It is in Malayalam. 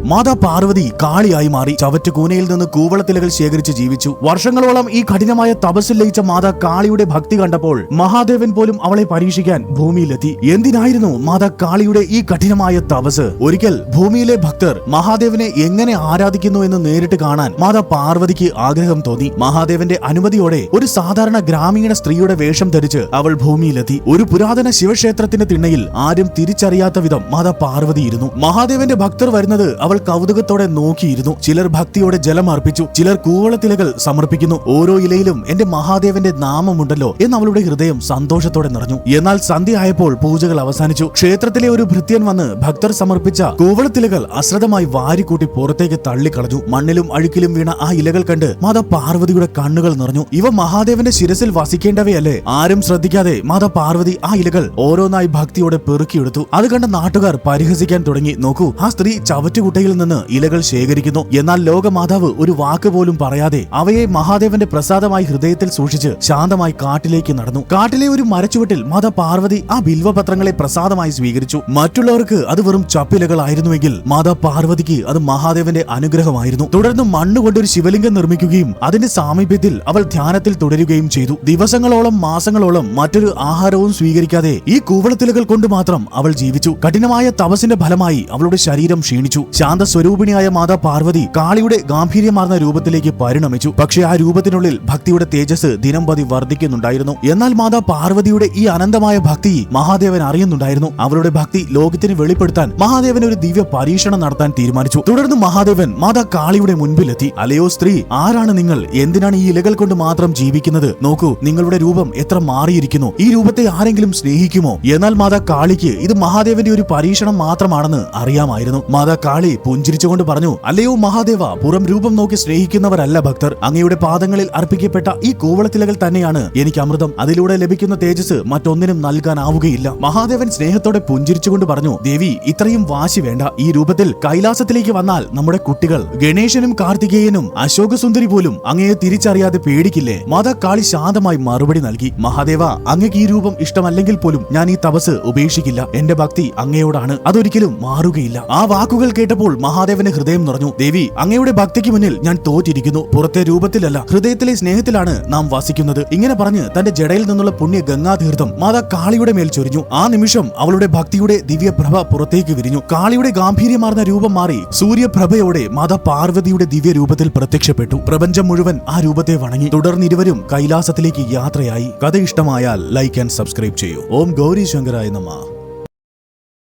മാതാ പാർവതി കാളിയായി മാറി. ചവറ്റുകൂനയിൽ നിന്ന് കൂവളത്തിലകൾ ശേഖരിച്ച് ജീവിച്ചു. വർഷങ്ങളോളം ഈ കഠിനമായ തപസ്സിൽ ലയിച്ച മാതാ കാളിയുടെ ഭക്തി കണ്ടപ്പോൾ മഹാദേവൻ പോലും അവളെ പരീക്ഷിക്കാൻ ഭൂമിയിലെത്തി. എന്തിനായിരുന്നു മാതാ കാളിയുടെ ഈ കഠിനമായ തപസ്? ഒരിക്കൽ ഭൂമിയിലെ ഭക്തർ മഹാദേവനെ എങ്ങനെ ആരാധിക്കുന്നു എന്ന് നേരിട്ട് കാണാൻ മാതാ പാർവതിക്ക് ആഗ്രഹം തോന്നി. മഹാദേവന്റെ അനുമതിയോടെ ഒരു സാധാരണ ഗ്രാമീണ സ്ത്രീയുടെ വേഷം ധരിച്ച് അവൾ ഭൂമിയിലെത്തി. ഒരു പുരാതന ശിവക്ഷേത്രത്തിന്റെ തിണ്ണയിൽ ആരും തിരിച്ചറിയാത്ത വിധം മാതാ പാർവതി ഇരുന്നു. മഹാദേവന്റെ ഭക്തർ വരുന്നത് അവൾ കൗതുകത്തോടെ നോക്കിയിരുന്നു. ചിലർ ഭക്തിയോടെ ജലം അർപ്പിച്ചു, ചിലർ കൂവളത്തിലകൾ സമർപ്പിക്കുന്നു. ഓരോ ഇലയിലും എന്റെ മഹാദേവന്റെ നാമമുണ്ടല്ലോ എന്ന് അവളുടെ ഹൃദയം സന്തോഷത്തോടെ നിറഞ്ഞു. എന്നാൽ സന്ധ്യയായപ്പോൾ പൂജകൾ അവസാനിച്ചു. ക്ഷേത്രത്തിലെ ഒരു ഭൃത്യൻ വന്ന് ഭക്തർ സമർപ്പിച്ച കൂവളത്തിലകൾ അശ്രദ്ധമായി വാരിക്കൂട്ടി പുറത്തേക്ക് തള്ളിക്കളഞ്ഞു. മണ്ണിലും അഴുക്കിലും വീണ ആ ഇലകൾ കണ്ട് മാതാ പാർവതിയുടെ കണ്ണുകൾ നിറഞ്ഞു. ഇവ മഹാദേവന്റെ ശിരസിൽ വസിക്കേണ്ടവയല്ലേ? ആരും ശ്രദ്ധിക്കാതെ മാതാ പാർവതി ആ ഇലകൾ ഓരോന്നായി ഭക്തിയോടെ പെറുക്കിയെടുത്തു. അത് കണ്ട നാട്ടുകാർ പരിഹസിക്കാൻ തുടങ്ങി. നോക്കൂ, ആ സ്ത്രീ ചവറ്റുകുട്ടയിൽ നിന്ന് ഇലകൾ ശേഖരിക്കുന്നു. എന്നാൽ ലോകമാതാവ് ഒരു വാക്ക് പോലും പറയാതെ അവയെ മഹാദേവന്റെ പ്രസാദമായി ഹൃദയത്തിൽ സൂക്ഷിച്ച് ശാന്തമായി കാട്ടിലേക്ക് നടന്നു. കാട്ടിലെ ഒരു മരച്ചുവട്ടിൽ മാതാ പാർവതി ആ ബിൽവപത്രങ്ങളെ പ്രസാദമായി സ്വീകരിച്ചു. മറ്റുള്ളവർക്ക് അത് വെറും ചപ്പിലകളായിരുന്നുവെങ്കിൽ മാതാ പാർവതിക്ക് അത് മഹാദേവന്റെ അനുഗ്രഹമായിരുന്നു. തുടർന്ന് മണ്ണുകൊണ്ടൊരു ശിവലിംഗം നിർമ്മിക്കുകയും അതിന്റെ സാമീപ്യത്തിൽ അവൾ ധ്യാനത്തിൽ തുടരുകയും ചെയ്തു. ദിവസങ്ങളോളം മാസങ്ങളോളം മറ്റൊരു ആഹാരവും സ്വീകരിക്കാതെ ഈ കൂവളത്തിലകൾ കൊണ്ട് മാത്രം അവൾ ജീവിച്ചു. കഠിനമായ തപസ്സിന്റെ ഫലമായി അവളുടെ ശരീരം ക്ഷീണിച്ചു. ശാന്തസ്വരൂപിണിയായ മാതാ പാർവതി കാളിയുടെ ഗാംഭീര്യമാർന്ന രൂപത്തിലേക്ക് പരിണമിച്ചു. പക്ഷേ ആ രൂപത്തിനുള്ളിൽ ഭക്തിയുടെ തേജസ് ദിനംപ്രതി വർദ്ധിക്കുന്നുണ്ടായിരുന്നു. എന്നാൽ മാതാ പാർവതിയുടെ ഈ അനന്തമായ ഭക്തി മഹാദേവൻ അറിയുന്നുണ്ടായിരുന്നു. അവളുടെ ഭക്തി ലോകത്തിന് വെളിപ്പെടുത്താൻ മഹാദേവൻ ഒരു ദിവ്യ പരീക്ഷണം നടത്താൻ തീരുമാനിച്ചു. തുടർന്ന് മഹാദേവൻ മാതാ കാളിയുടെ മുൻപിലെത്തി. അലയോ സ്ത്രീ, ആരാണ് നിങ്ങൾ? എന്തിനാണ് ഈ ഇലകൾ കൊണ്ട് മാത്രം ജീവിക്കുന്നത്? നോക്കൂ, നിങ്ങളുടെ രൂപം എത്ര മാറിയിരിക്കുന്നു. ഈ രൂപത്തെ ആരെങ്കിലും സ്നേഹിക്കുമോ? എന്നാൽ മാതാ കാളിക്ക് ഇത് മഹാദേവന്റെ ഒരു പരീക്ഷണം മാത്രമാണെന്ന് അറിയാമായിരുന്നു. മാതാ കാളി പുഞ്ചിരിച്ചുകൊണ്ട് പറഞ്ഞു, അല്ലയോ മഹാദേവ, പുറം രൂപം നോക്കി സ്നേഹിക്കുന്നവരല്ല ഭക്തർ. അങ്ങയുടെ പാദങ്ങളിൽ അർപ്പിക്കപ്പെട്ട ഈ കൂവളത്തിലകൾ തന്നെയാണ് എനിക്ക് അമൃതം. അതിലൂടെ ലഭിക്കുന്ന തേജസ് മറ്റൊന്നിനും നൽകാനാവുകയില്ല. മഹാദേവൻ സ്നേഹത്തോടെ പുഞ്ചിരിച്ചുകൊണ്ട് പറഞ്ഞു, ദേവി, ഇത്രയും വാശി വേണ്ട. ഈ രൂപത്തിൽ കൈലാസത്തിലേക്ക് വന്നാൽ നമ്മുടെ കുട്ടികൾ ഗണേശനും കാർത്തികേയനും അശോകസുന്ദരി പോലും അങ്ങയെ തിരിച്ചറിയാതെ പേടിക്കില്ലേ? മാതാ കാളി ശാന്തമായി മറുപടി നൽകി, മഹാദേവ, അങ്ങക്ക് ഈ രൂപം ഇഷ്ടമല്ലെങ്കിൽ പോലും ഞാൻ ഈ തപസ് ഉപേക്ഷിക്കില്ല. എന്റെ ഭക്തി അങ്ങയോടാണ്, അതൊരിക്കലും മാറുകയില്ല. ആ വാക്കുകൾ കേട്ടപ്പോൾ മഹാദേവന്റെ ഹൃദയം നിറഞ്ഞു. ദേവി, അങ്ങയുടെ ഭക്തിക്ക് മുന്നിൽ ഞാൻ തോറ്റിരിക്കുന്നു. പുറത്തെ രൂപത്തിലല്ല, ഹൃദയത്തിലെ സ്നേഹത്തിലാണ് നാം വസിക്കുന്നത്. ഇങ്ങനെ പറഞ്ഞ് തന്റെ ജടയിൽ നിന്നുള്ള പുണ്യ ഗംഗാതീർത്ഥം മാതാ കാളിയുടെ മേൽ ചൊരിഞ്ഞു. ആ നിമിഷം അവളുടെ ഭക്തിയുടെ ദിവ്യപ്രഭ പുറത്തേക്ക് വിരിഞ്ഞു. കാളിയുടെ ഗാംഭീര്യമാർന്ന രൂപം മാറി സൂര്യപ്രഭയോടെ മാതാ പാർവതിയുടെ ദിവ്യ രൂപത്തിൽ പ്രത്യക്ഷപ്പെട്ടു. പ്രപഞ്ചം മുഴുവൻ ആ രൂപത്തെ വണങ്ങി. തുടർന്ന് ഇരുവരും കൈലാസത്തിലേക്ക് യാത്രയായി. കഥ ഇഷ്ടമായാൽ ലൈക്ക് ആൻഡ് സബ്സ്ക്രൈബ് ചെയ്യൂ. ഓം ഗൗരി ശങ്കരായ നമഃ.